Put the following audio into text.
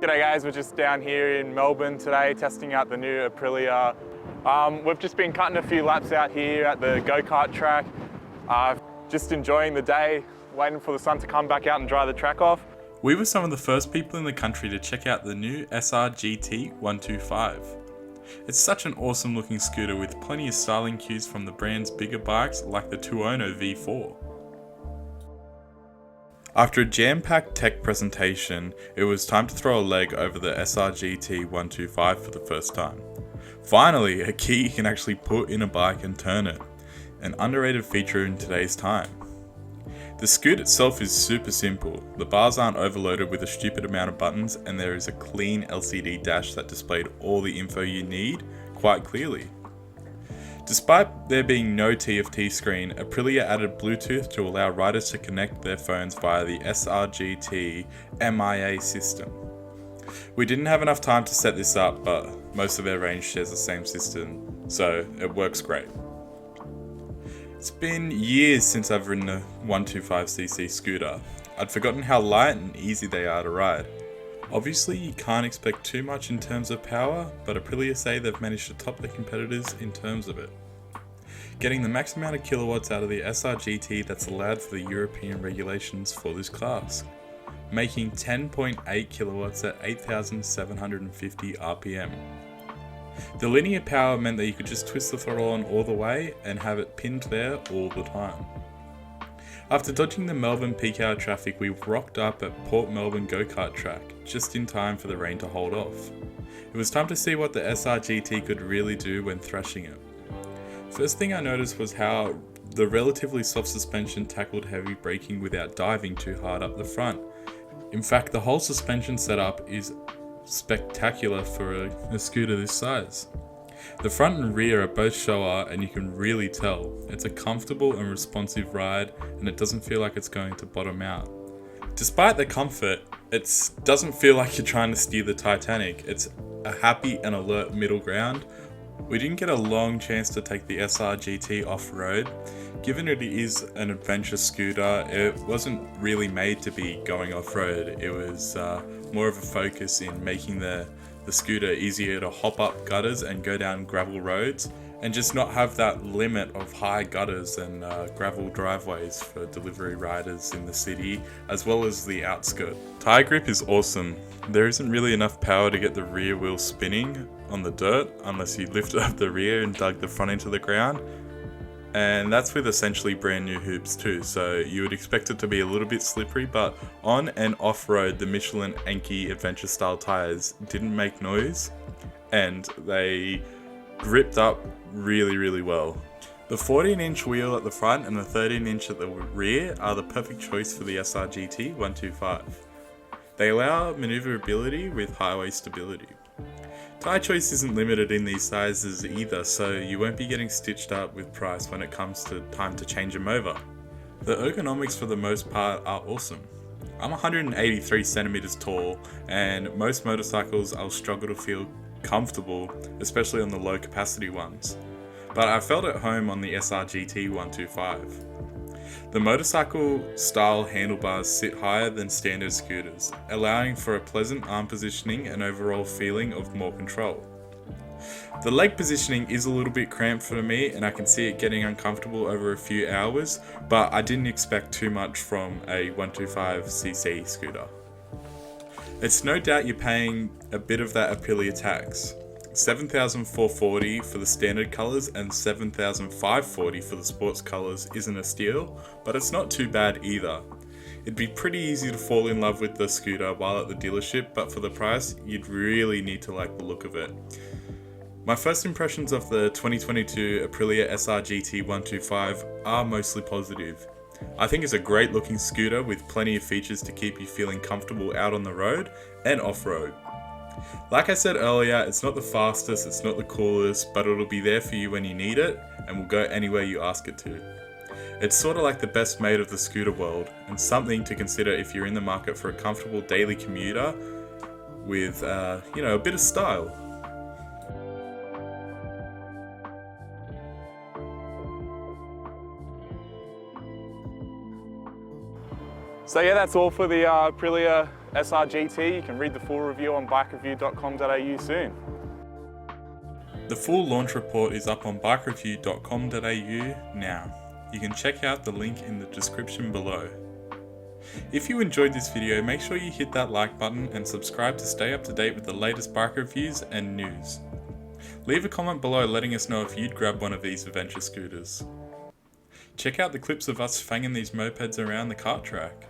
G'day guys, we're just down here in Melbourne today testing out the new Aprilia. We've just been cutting a few laps out here at the go-kart track. Just enjoying the day, waiting for the sun to come back out and dry the track off. We were some of the first people in the country to check out the new SR GT 125. It's such an awesome looking scooter with plenty of styling cues from the brand's bigger bikes like the Tuono V4. After a jam-packed tech presentation, it was time to throw a leg over the SR GT 125 for the first time. Finally, a key you can actually put in a bike and turn it, an underrated feature in today's time. The scoot itself is super simple, the bars aren't overloaded with a stupid amount of buttons, and there is a clean LCD dash that displayed all the info you need quite clearly. Despite there being no TFT screen, Aprilia added Bluetooth to allow riders to connect their phones via the SR GT MIA system. We didn't have enough time to set this up, but most of their range shares the same system, so it works great. It's been years since I've ridden a 125cc scooter. I'd forgotten how light and easy they are to ride. Obviously, you can't expect too much in terms of power, but Aprilia say they've managed to top their competitors in terms of it. Getting the max amount of kilowatts out of the SR GT that's allowed for the European regulations for this class, making 10.8 kilowatts at 8,750 RPM. The linear power meant that you could just twist the throttle on all the way and have it pinned there all the time. After dodging the Melbourne peak hour traffic, we rocked up at Port Melbourne go-kart track, just in time for the rain to hold off. It was time to see what the SR GT could really do when thrashing it. First thing I noticed was how the relatively soft suspension tackled heavy braking without diving too hard up the front. In fact, the whole suspension setup is spectacular for a scooter this size. The front and rear are both Showa, and you can really tell. It's a comfortable and responsive ride, and it doesn't feel like it's going to bottom out. Despite the comfort, it doesn't feel like you're trying to steer the Titanic. It's a happy and alert middle ground. We didn't get a long chance to take the SR GT off-road. Given it is an adventure scooter, it wasn't really made to be going off-road. It was more of a focus in making the scooter easier to hop up gutters and go down gravel roads, and just not have that limit of high gutters and gravel driveways for delivery riders in the city, as well as the outskirt. Tire grip is awesome. There isn't really enough power to get the rear wheel spinning on the dirt unless you lifted up the rear and dug the front into the ground. And that's with essentially brand new hoops too, so you would expect it to be a little bit slippery, but on and off-road the Michelin Enki adventure style tyres didn't make noise, and they gripped up really well. The 14-inch wheel at the front and the 13-inch at the rear are the perfect choice for the SR GT 125. They allow manoeuvrability with highway stability. Tyre choice isn't limited in these sizes either, so you won't be getting stitched up with price when it comes to time to change them over. The ergonomics for the most part are awesome. I'm 183 centimeters tall, and most motorcycles I'll struggle to feel comfortable, especially on the low capacity ones. But I felt at home on the SR GT 125. The motorcycle style handlebars sit higher than standard scooters, allowing for a pleasant arm positioning and overall feeling of more control. The leg positioning is a little bit cramped for me, and I can see it getting uncomfortable over a few hours, but I didn't expect too much from a 125cc scooter. It's no doubt you're paying a bit of that Aprilia tax. $7,440 for the standard colours and $7,540 for the sports colours isn't a steal, but it's not too bad either. It'd be pretty easy to fall in love with the scooter while at the dealership, but for the price, you'd really need to like the look of it. My first impressions of the 2022 Aprilia SR GT 125 are mostly positive. I think it's a great looking scooter with plenty of features to keep you feeling comfortable out on the road and off-road. Like I said earlier, it's not the fastest, it's not the coolest, but it'll be there for you when you need it, and will go anywhere you ask it to. It's sort of like the best mate of the scooter world, and something to consider if you're in the market for a comfortable daily commuter with, a bit of style. So yeah, that's all for the Aprilia SR GT. You can read the full review on BikeReview.com.au soon. The full launch report is up on BikeReview.com.au now. You can check out the link in the description below. If you enjoyed this video, make sure you hit that like button and subscribe to stay up to date with the latest bike reviews and news. Leave a comment below letting us know if you'd grab one of these adventure scooters. Check out the clips of us fanging these mopeds around the kart track.